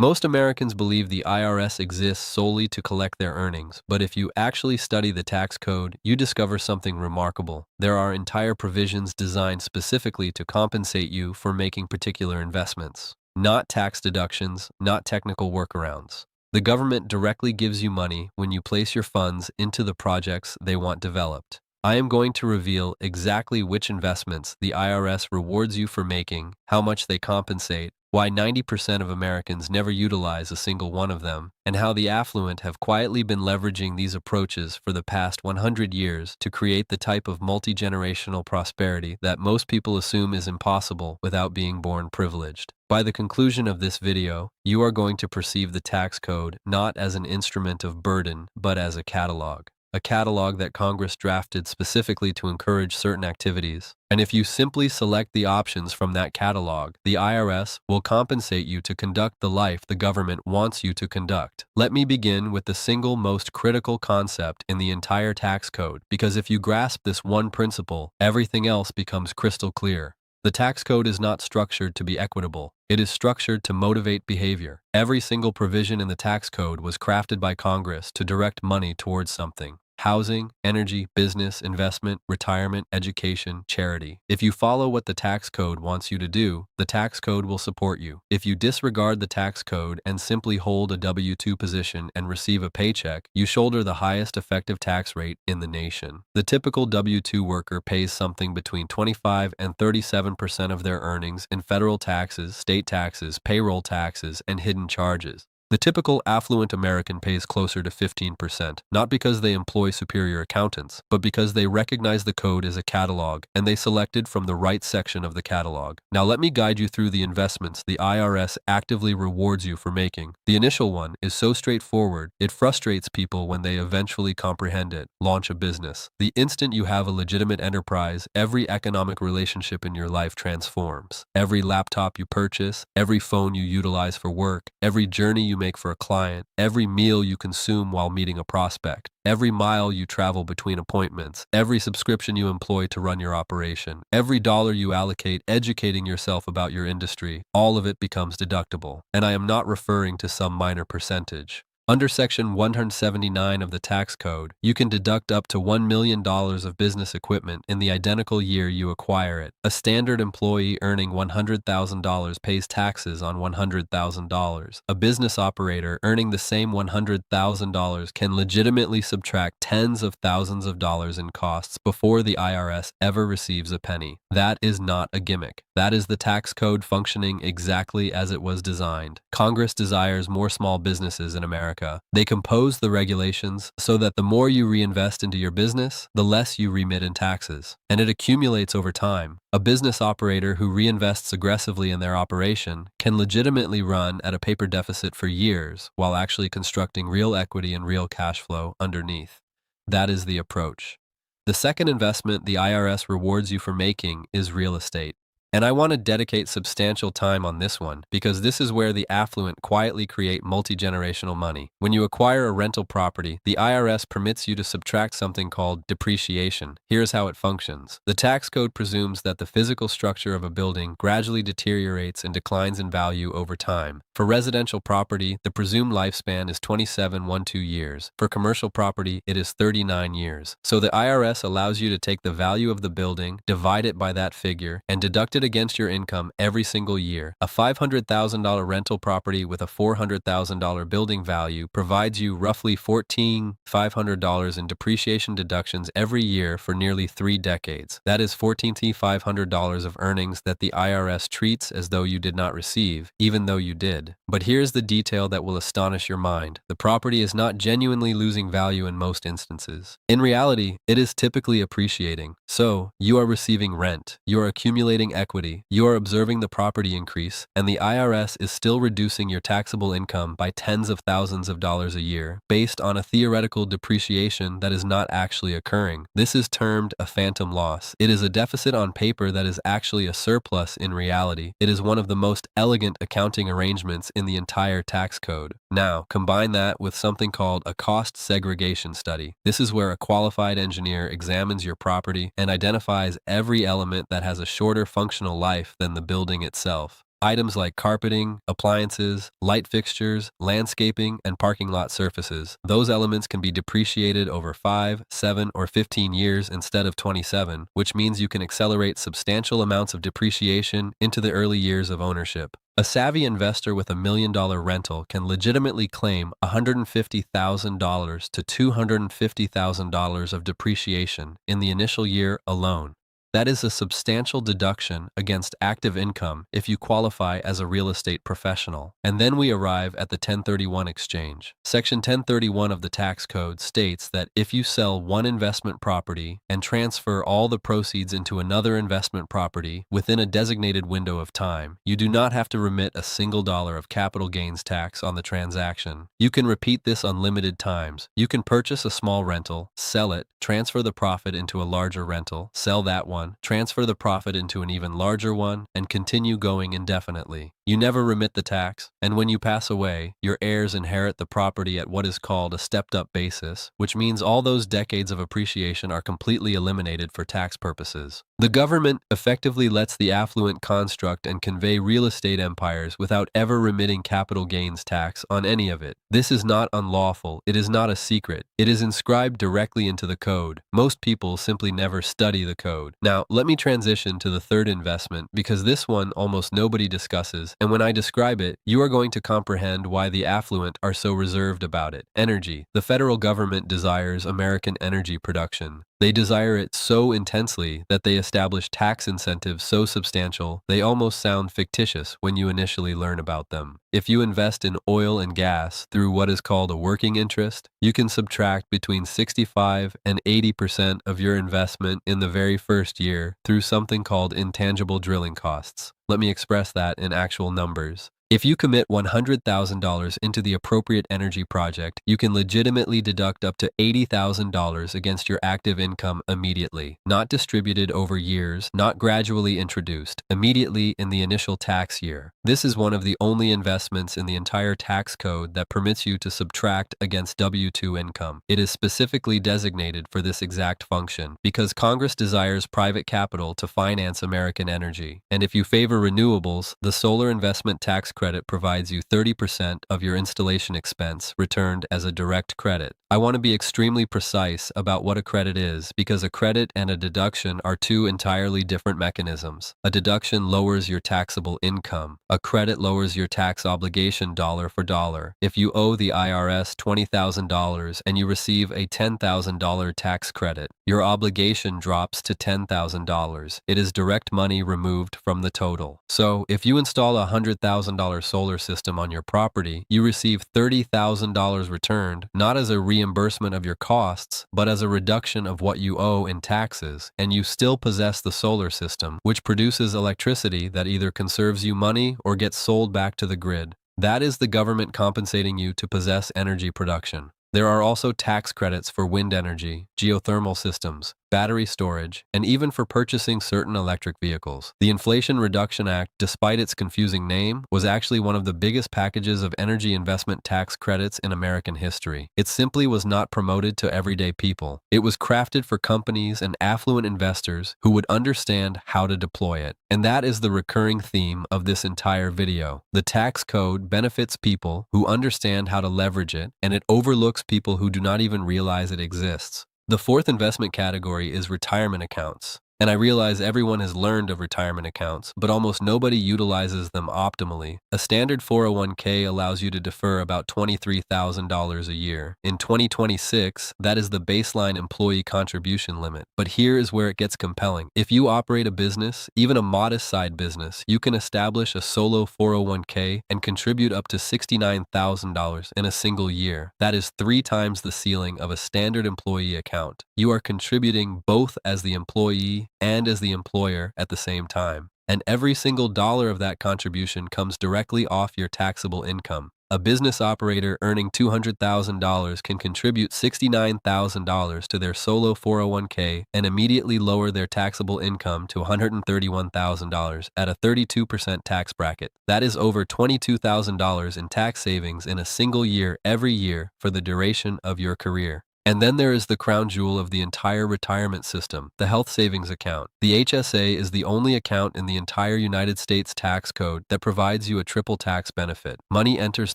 Most Americans believe the IRS exists solely to collect their earnings, but if you actually study the tax code, you discover something remarkable. There are entire provisions designed specifically to compensate you for making particular investments. Not tax deductions, not technical workarounds. The government directly gives you money when you place your funds into the projects they want developed. I am going to reveal exactly which investments the IRS rewards you for making, how much they compensate, why 90% of Americans never utilize a single one of them, and how the affluent have quietly been leveraging these approaches for the past 100 years to create the type of multi-generational prosperity that most people assume is impossible without being born privileged. By the conclusion of this video, you are going to perceive the tax code not as an instrument of burden, but as a catalog. A catalog that Congress drafted specifically to encourage certain activities. And if you simply select the options from that catalog, the IRS will compensate you to conduct the life the government wants you to conduct. Let me begin with the single most critical concept in the entire tax code, because if you grasp this one principle, everything else becomes crystal clear. The tax code is not structured to be equitable. It is structured to motivate behavior. Every single provision in the tax code was crafted by Congress to direct money towards something. Housing, energy, business, investment, retirement, education, charity. If you follow what the tax code wants you to do, the tax code will support you. If you disregard the tax code and simply hold a W-2 position and receive a paycheck, you shoulder the highest effective tax rate in the nation. The typical W-2 worker pays something between 25 and 37% of their earnings in federal taxes, state taxes, payroll taxes, and hidden charges. The typical affluent American pays closer to 15%, not because they employ superior accountants, but because they recognize the code as a catalog and they selected from the right section of the catalog. Now let me guide you through the investments the IRS actively rewards you for making. The initial one is so straightforward, it frustrates people when they eventually comprehend it. Launch a business. The instant you have a legitimate enterprise, every economic relationship in your life transforms. Every laptop you purchase, every phone you utilize for work, every journey you make for a client, every meal you consume while meeting a prospect, every mile you travel between appointments, every subscription you employ to run your operation, every dollar you allocate educating yourself about your industry, all of it becomes deductible. And I am not referring to some minor percentage. Under Section 179 of the tax code, you can deduct up to $1 million of business equipment in the identical year you acquire it. A standard employee earning $100,000 pays taxes on $100,000. A business operator earning the same $100,000 can legitimately subtract tens of thousands of dollars in costs before the IRS ever receives a penny. That is not a gimmick. That is the tax code functioning exactly as it was designed. Congress desires more small businesses in America. They compose the regulations so that the more you reinvest into your business, the less you remit in taxes. And it accumulates over time. A business operator who reinvests aggressively in their operation can legitimately run at a paper deficit for years while actually constructing real equity and real cash flow underneath. That is the approach. The second investment the IRS rewards you for making is real estate. And I want to dedicate substantial time on this one because this is where the affluent quietly create multi-generational money. When you acquire a rental property, the IRS permits you to subtract something called depreciation. Here's how it functions. The tax code presumes that the physical structure of a building gradually deteriorates and declines in value over time. For residential property, the presumed lifespan is 27.12 years. For commercial property, it is 39 years. So the IRS allows you to take the value of the building, divide it by that figure, and deduct it against your income every single year. A $500,000 rental property with a $400,000 building value provides you roughly $14,500 in depreciation deductions every year for nearly 3 decades. That is $14,500 of earnings that the IRS treats as though you did not receive, even though you did. But here's the detail that will astonish your mind. The property is not genuinely losing value in most instances. In reality, it is typically appreciating. So, you are receiving rent, you are accumulating equity, you are observing the property increase, and the IRS is still reducing your taxable income by tens of thousands of dollars a year based on a theoretical depreciation that is not actually occurring. This is termed a phantom loss. It is a deficit on paper that is actually a surplus in reality. It is one of the most elegant accounting arrangements in the entire tax code. Now, combine that with something called a cost segregation study. This is where a qualified engineer examines your property and identifies every element that has a shorter functional life than the building itself. Items like carpeting, appliances, light fixtures, landscaping, and parking lot surfaces. Those elements can be depreciated over 5, 7, or 15 years instead of 27, which means you can accelerate substantial amounts of depreciation into the early years of ownership. A savvy investor with $1 million rental can legitimately claim $150,000 to $250,000 of depreciation in the initial year alone. That is a substantial deduction against active income if you qualify as a real estate professional. And then we arrive at the 1031 exchange. Section 1031 of the tax code states that if you sell one investment property and transfer all the proceeds into another investment property within a designated window of time, you do not have to remit a single dollar of capital gains tax on the transaction. You can repeat this unlimited times. You can purchase a small rental, sell it, transfer the profit into a larger rental, sell that one, transfer the profit into an even larger one, and continue going indefinitely. You never remit the tax, and when you pass away, your heirs inherit the property at what is called a stepped-up basis, which means all those decades of appreciation are completely eliminated for tax purposes. The government effectively lets the affluent construct and convey real estate empires without ever remitting capital gains tax on any of it. This is not unlawful, it is not a secret, it is inscribed directly into the code. Most people simply never study the code. Now, let me transition to the third investment because this one almost nobody discusses, and when I describe it, you are going to comprehend why the affluent are so reserved about it. Energy. The federal government desires American energy production. They desire it so intensely that they establish tax incentives so substantial they almost sound fictitious when you initially learn about them. If you invest in oil and gas through what is called a working interest, you can subtract between 65 and 80% of your investment in the very first year through something called intangible drilling costs. Let me express that in actual numbers. If you commit $100,000 into the appropriate energy project, you can legitimately deduct up to $80,000 against your active income immediately, not distributed over years, not gradually introduced, immediately in the initial tax year. This is one of the only investments in the entire tax code that permits you to subtract against W-2 income. It is specifically designated for this exact function because Congress desires private capital to finance American energy. And if you favor renewables, the solar investment tax credit provides you 30% of your installation expense returned as a direct credit. I want to be extremely precise about what a credit is because a credit and a deduction are two entirely different mechanisms. A deduction lowers your taxable income. A credit lowers your tax obligation dollar for dollar. If you owe the IRS $20,000 and you receive a $10,000 tax credit, your obligation drops to $10,000. It is direct money removed from the total. So, if you install a $100,000 solar system on your property, you receive $30,000 returned, not as a reimbursement of your costs, but as a reduction of what you owe in taxes, and you still possess the solar system, which produces electricity that either conserves you money or gets sold back to the grid. That is the government compensating you to possess energy production. There are also tax credits for wind energy, geothermal systems, battery storage, and even for purchasing certain electric vehicles. The Inflation Reduction Act, despite its confusing name, was actually one of the biggest packages of energy investment tax credits in American history. It simply was not promoted to everyday people. It was crafted for companies and affluent investors who would understand how to deploy it. And that is the recurring theme of this entire video. The tax code benefits people who understand how to leverage it, and it overlooks people who do not even realize it exists. The fourth investment category is retirement accounts. And I realize everyone has learned of retirement accounts, but almost nobody utilizes them optimally. A standard 401k allows you to defer about $23,000 a year. In 2026, that is the baseline employee contribution limit. But here is where it gets compelling. If you operate a business, even a modest side business, you can establish a solo 401k and contribute up to $69,000 in a single year. That is 3 times the ceiling of a standard employee account. You are contributing both as the employee and as the employer at the same time. And every single dollar of that contribution comes directly off your taxable income. A business operator earning $200,000 can contribute $69,000 to their solo 401k and immediately lower their taxable income to $131,000 at a 32% tax bracket. That is over $22,000 in tax savings in a single year every year for the duration of your career. And then there is the crown jewel of the entire retirement system, the health savings account. The HSA is the only account in the entire United States tax code that provides you a triple tax benefit. Money enters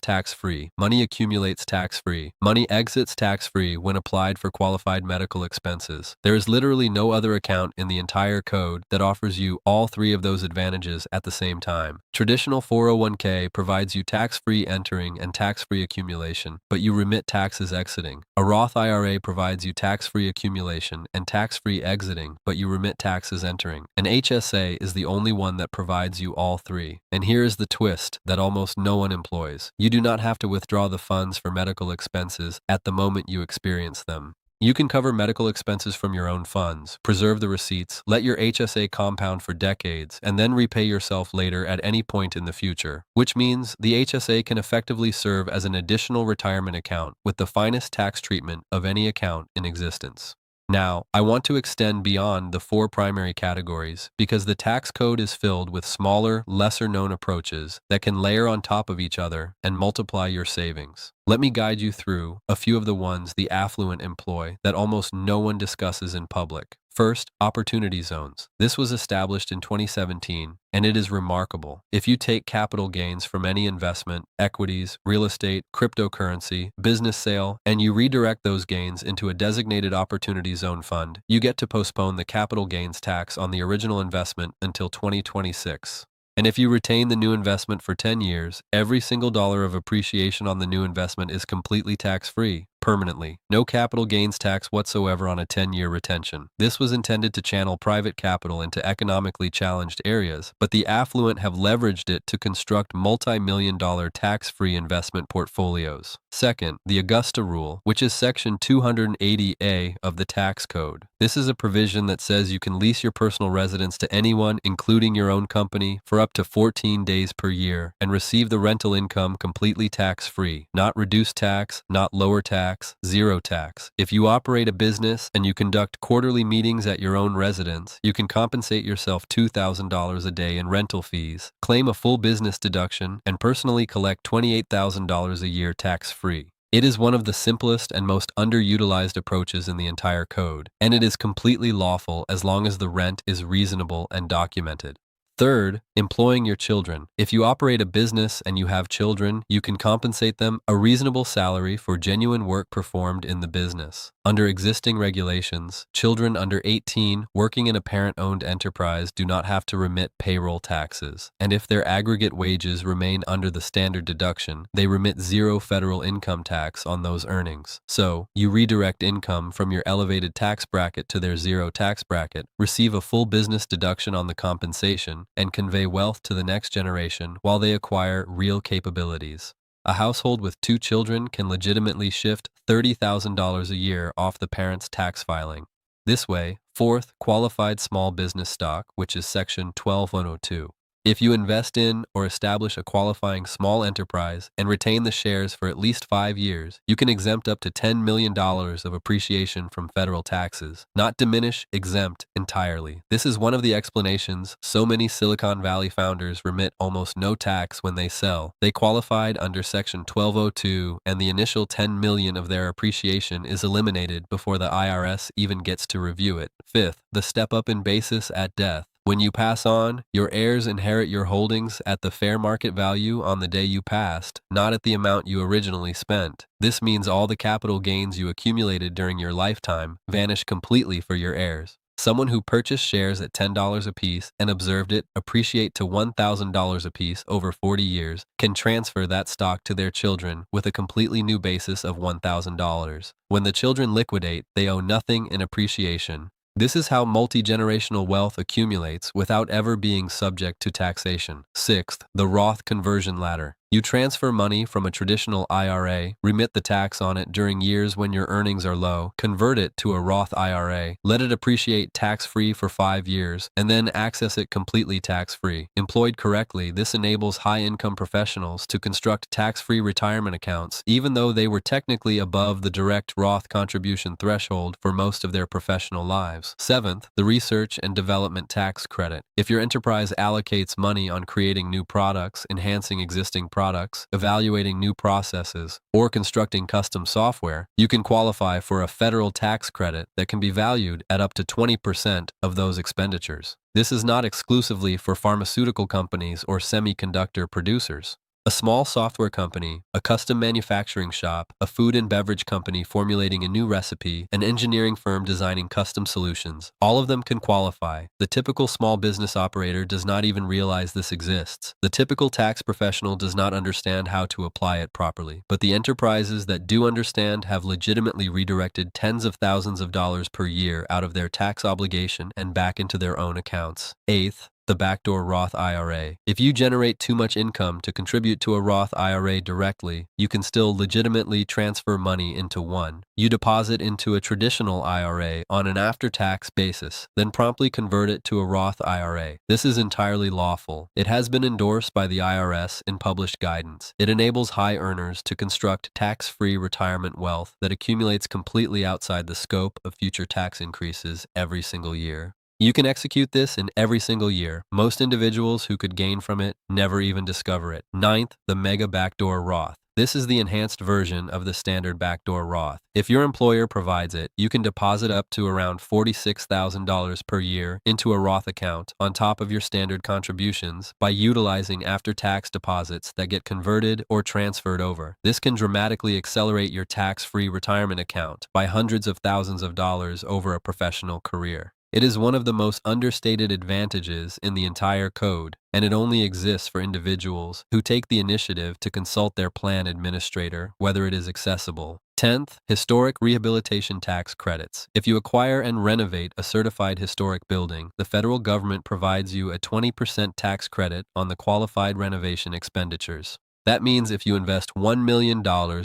tax-free, money accumulates tax-free, money exits tax-free when applied for qualified medical expenses. There is literally no other account in the entire code that offers you all three of those advantages at the same time. Traditional 401k provides you tax-free entering and tax-free accumulation, but you remit taxes exiting. A Roth IRA provides you tax-free accumulation and tax-free exiting, but you remit taxes entering. An HSA is the only one that provides you all three. And here is the twist that almost no one employs. You do not have to withdraw the funds for medical expenses at the moment you experience them. You can cover medical expenses from your own funds, preserve the receipts, let your HSA compound for decades, and then repay yourself later at any point in the future, which means the HSA can effectively serve as an additional retirement account with the finest tax treatment of any account in existence. Now, I want to extend beyond the four primary categories because the tax code is filled with smaller, lesser-known approaches that can layer on top of each other and multiply your savings. Let me guide you through a few of the ones the affluent employ that almost no one discusses in public. First, opportunity zones. This was established in 2017, and it is remarkable. If you take capital gains from any investment, equities, real estate, cryptocurrency, business sale, and you redirect those gains into a designated opportunity zone fund, you get to postpone the capital gains tax on the original investment until 2026. And if you retain the new investment for 10 years, every single dollar of appreciation on the new investment is completely tax-free, permanently. No capital gains tax whatsoever on a 10-year retention. This was intended to channel private capital into economically challenged areas, but the affluent have leveraged it to construct multi-million-dollar tax-free investment portfolios. Second, the Augusta Rule, which is Section 280A of the tax code. This is a provision that says you can lease your personal residence to anyone, including your own company, for up to 14 days per year and receive the rental income completely tax-free, not reduced tax, not lower tax, zero tax. If you operate a business and you conduct quarterly meetings at your own residence, you can compensate yourself $2,000 a day in rental fees, claim a full business deduction, and personally collect $28,000 a year tax-free. It is one of the simplest and most underutilized approaches in the entire code, and it is completely lawful as long as the rent is reasonable and documented. Third, employing your children. If you operate a business and you have children, you can compensate them a reasonable salary for genuine work performed in the business. Under existing regulations, children under 18 working in a parent-owned enterprise do not have to remit payroll taxes, and if their aggregate wages remain under the standard deduction, they remit zero federal income tax on those earnings. So, you redirect income from your elevated tax bracket to their zero tax bracket, receive a full business deduction on the compensation, and convey wealth to the next generation while they acquire real capabilities. A household with 2 children can legitimately shift $30,000 a year off the parent's tax filing. This way, fourth, qualified small business stock, which is Section 12102. If you invest in or establish a qualifying small enterprise and retain the shares for at least 5 years, you can exempt up to $10 million of appreciation from federal taxes, not diminish, exempt entirely. This is one of the explanations so many Silicon Valley founders remit almost no tax when they sell. They qualified under Section 1202, and the initial $10 million of their appreciation is eliminated before the IRS even gets to review it. Fifth, the step up in basis at death. When you pass on, your heirs inherit your holdings at the fair market value on the day you passed, not at the amount you originally spent. This means all the capital gains you accumulated during your lifetime vanish completely for your heirs. Someone who purchased shares at $10 apiece and observed it appreciate to $1,000 apiece over 40 years can transfer that stock to their children with a completely new basis of $1,000. When the children liquidate, they owe nothing in appreciation. This is how multi-generational wealth accumulates without ever being subject to taxation. Sixth, the Roth conversion ladder. You transfer money from a traditional IRA, remit the tax on it during years when your earnings are low, convert it to a Roth IRA, let it appreciate tax-free for 5 years, and then access it completely tax-free. Employed correctly, this enables high-income professionals to construct tax-free retirement accounts, even though they were technically above the direct Roth contribution threshold for most of their professional lives. Seventh, the research and development tax credit. If your enterprise allocates money on creating new products, enhancing existing products, evaluating new processes, or constructing custom software, you can qualify for a federal tax credit that can be valued at up to 20% of those expenditures. This is not exclusively for pharmaceutical companies or semiconductor producers. A small software company, a custom manufacturing shop, a food and beverage company formulating a new recipe, an engineering firm designing custom solutions, all of them can qualify. The typical small business operator does not even realize this exists. The typical tax professional does not understand how to apply it properly. But the enterprises that do understand have legitimately redirected tens of thousands of dollars per year out of their tax obligation and back into their own accounts. Eighth, the backdoor Roth IRA. If you generate too much income to contribute to a Roth IRA directly, you can still legitimately transfer money into one. You deposit into a traditional IRA on an after-tax basis, then promptly convert it to a Roth IRA. This is entirely lawful. It has been endorsed by the IRS in published guidance. It enables high earners to construct tax-free retirement wealth that accumulates completely outside the scope of future tax increases every single year. You can execute this in every single year. Most individuals who could gain from it never even discover it. Ninth, the Mega Backdoor Roth. This is the enhanced version of the standard backdoor Roth. If your employer provides it, you can deposit up to around $46,000 per year into a Roth account on top of your standard contributions by utilizing after-tax deposits that get converted or transferred over. This can dramatically accelerate your tax-free retirement account by hundreds of thousands of dollars over a professional career. It is one of the most understated advantages in the entire code, and it only exists for individuals who take the initiative to consult their plan administrator whether it is accessible. 10th, historic rehabilitation tax credits. If you acquire and renovate a certified historic building, the federal government provides you a 20% tax credit on the qualified renovation expenditures. That means if you invest $1 million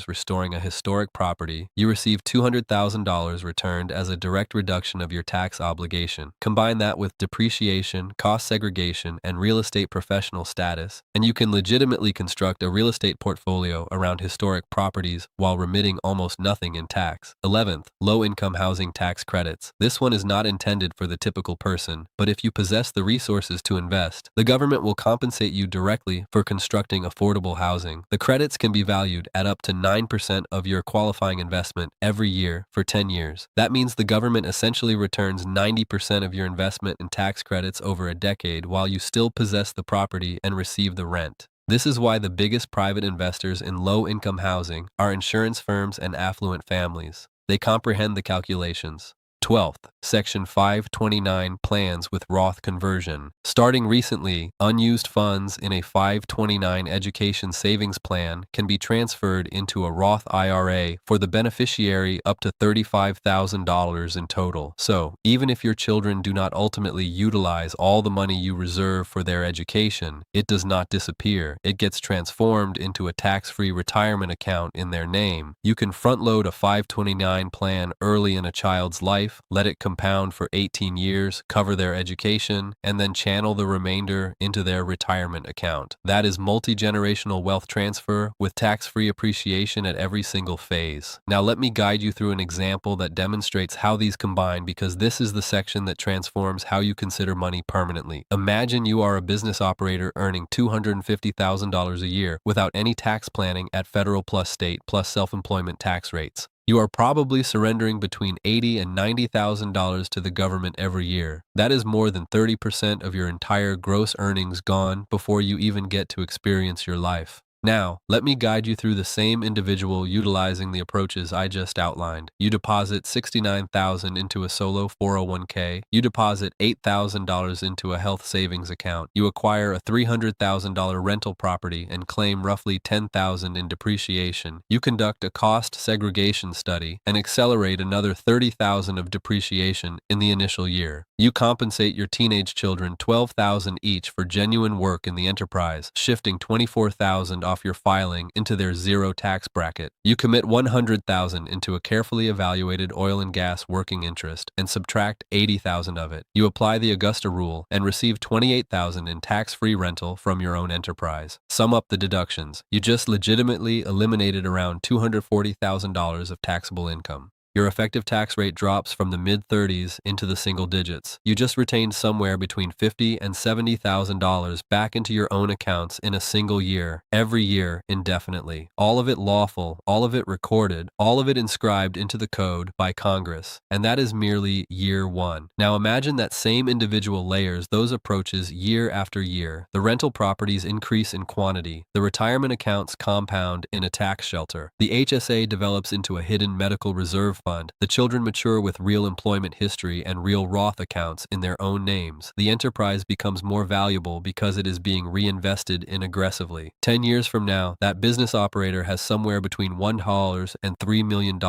restoring a historic property, you receive $200,000 returned as a direct reduction of your tax obligation. Combine that with depreciation, cost segregation, and real estate professional status, and you can legitimately construct a real estate portfolio around historic properties while remitting almost nothing in tax. 11th, low-income housing tax credits. This one is not intended for the typical person, but if you possess the resources to invest, the government will compensate you directly for constructing affordable housing. The credits can be valued at up to 9% of your qualifying investment every year for 10 years. That means the government essentially returns 90% of your investment in tax credits over a decade while you still possess the property and receive the rent. This is why the biggest private investors in low-income housing are insurance firms and affluent families. They comprehend the calculations. 12th, Section 529 plans with Roth conversion. Starting recently, unused funds in a 529 education savings plan can be transferred into a Roth IRA for the beneficiary up to $35,000 in total. So, even if your children do not ultimately utilize all the money you reserve for their education, it does not disappear. It gets transformed into a tax-free retirement account in their name. You can front-load a 529 plan early in a child's life, let it compound for 18 years, cover their education, and then channel the remainder into their retirement account. That is multi-generational wealth transfer with tax-free appreciation at every single phase. Now let me guide you through an example that demonstrates how these combine, because this is the section that transforms how you consider money permanently. Imagine you are a business operator earning $250,000 a year without any tax planning at federal plus state plus self-employment tax rates. You are probably surrendering between $80,000 and $90,000 to the government every year. That is more than 30% of your entire gross earnings gone before you even get to experience your life. Now, let me guide you through the same individual utilizing the approaches I just outlined. You deposit $69,000 into a solo 401k. You deposit $8,000 into a health savings account. You acquire a $300,000 rental property and claim roughly $10,000 in depreciation. You conduct a cost segregation study and accelerate another $30,000 of depreciation in the initial year. You compensate your teenage children $12,000 each for genuine work in the enterprise, shifting $24,000 off your filing into their zero tax bracket. You commit $100,000 into a carefully evaluated oil and gas working interest and subtract $80,000 of it. You apply the Augusta rule and receive $28,000 in tax-free rental from your own enterprise. Sum up the deductions. You just legitimately eliminated around $240,000 of taxable income. Your effective tax rate drops from the mid-30s into the single digits. You just retained somewhere between $50,000 and $70,000 back into your own accounts in a single year, every year, indefinitely. All of it lawful, all of it recorded, all of it inscribed into the code by Congress. And that is merely year one. Now imagine that same individual layers those approaches year after year. The rental properties increase in quantity. The retirement accounts compound in a tax shelter. The HSA develops into a hidden medical reserve fund. The children mature with real employment history and real Roth accounts in their own names. The enterprise becomes more valuable because it is being reinvested in aggressively. 10 years from now, that business operator has somewhere between $1 and $3 million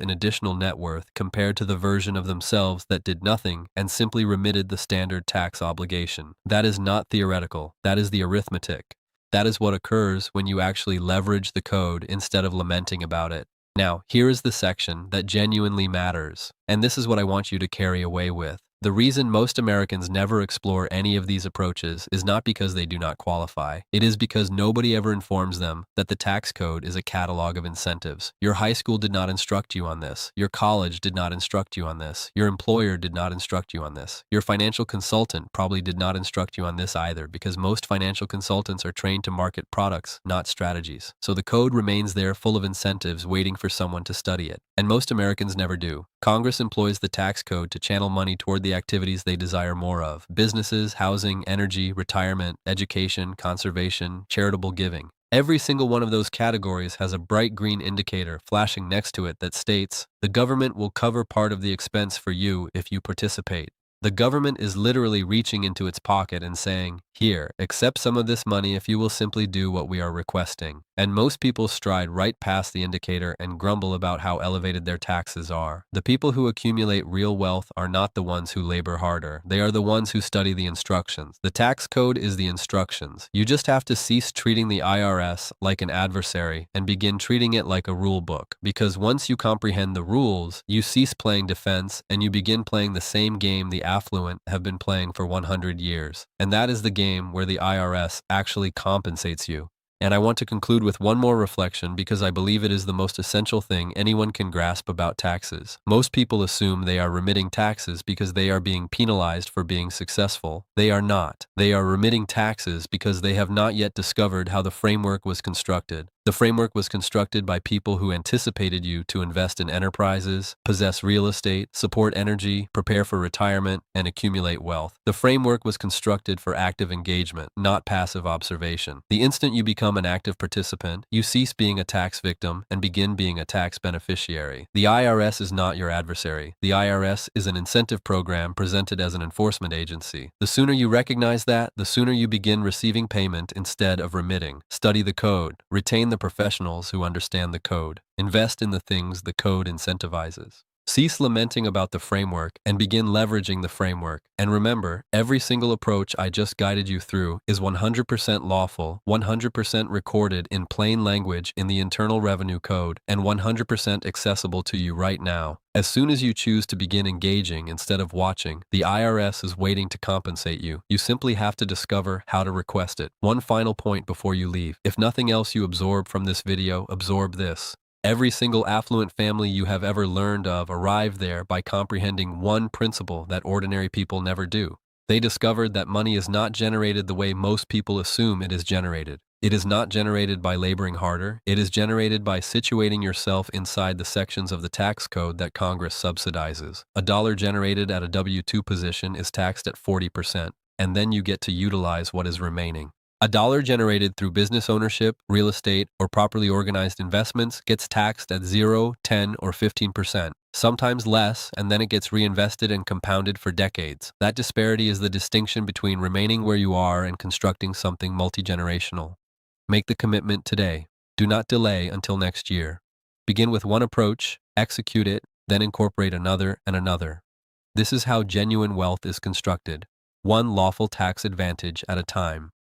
in additional net worth compared to the version of themselves that did nothing and simply remitted the standard tax obligation. That is not theoretical. That is the arithmetic. That is what occurs when you actually leverage the code instead of lamenting about it. Now, here is the section that genuinely matters, and this is what I want you to carry away with. The reason most Americans never explore any of these approaches is not because they do not qualify. It is because nobody ever informs them that the tax code is a catalog of incentives. Your high school did not instruct you on this. Your college did not instruct you on this. Your employer did not instruct you on this. Your financial consultant probably did not instruct you on this either, because most financial consultants are trained to market products, not strategies. So the code remains there full of incentives waiting for someone to study it. And most Americans never do. Congress employs the tax code to channel money toward the activities they desire more of: businesses, housing, energy, retirement, education, conservation, charitable giving. Every single one of those categories has a bright green indicator flashing next to it that states, the government will cover part of the expense for you if you participate. The government is literally reaching into its pocket and saying, here, accept some of this money if you will simply do what we are requesting. And most people stride right past the indicator and grumble about how elevated their taxes are. The people who accumulate real wealth are not the ones who labor harder. They are the ones who study the instructions. The tax code is the instructions. You just have to cease treating the IRS like an adversary and begin treating it like a rule book. Because once you comprehend the rules, you cease playing defense and you begin playing the same game the affluent have been playing for 100 years. And that is the game where the IRS actually compensates you. And I want to conclude with one more reflection because I believe it is the most essential thing anyone can grasp about taxes. Most people assume they are remitting taxes because they are being penalized for being successful. They are not. They are remitting taxes because they have not yet discovered how the framework was constructed. The framework was constructed by people who anticipated you to invest in enterprises, possess real estate, support energy, prepare for retirement, and accumulate wealth. The framework was constructed for active engagement, not passive observation. The instant you become an active participant, you cease being a tax victim and begin being a tax beneficiary. The IRS is not your adversary. The IRS is an incentive program presented as an enforcement agency. The sooner you recognize that, the sooner you begin receiving payment instead of remitting. Study the code. Retain the professionals who understand the code. Invest in the things the code incentivizes. Cease lamenting about the framework and begin leveraging the framework. And remember, every single approach I just guided you through is 100% lawful, 100% recorded in plain language in the Internal Revenue Code, and 100% accessible to you right now. As soon as you choose to begin engaging instead of watching, the IRS is waiting to compensate you. You simply have to discover how to request it. One final point before you leave. If nothing else you absorb from this video, absorb this. Every single affluent family you have ever learned of arrived there by comprehending one principle that ordinary people never do. They discovered that money is not generated the way most people assume it is generated. It is not generated by laboring harder. It is generated by situating yourself inside the sections of the tax code that Congress subsidizes. A dollar generated at a W-2 position is taxed at 40%, and then you get to utilize what is remaining. A dollar generated through business ownership, real estate, or properly organized investments gets taxed at 0, 10, or 15%, sometimes less, and then it gets reinvested and compounded for decades. That disparity is the distinction between remaining where you are and constructing something multi-generational. Make the commitment today. Do not delay until next year. Begin with one approach, execute it, then incorporate another and another. This is how genuine wealth is constructed, one lawful tax advantage at a time.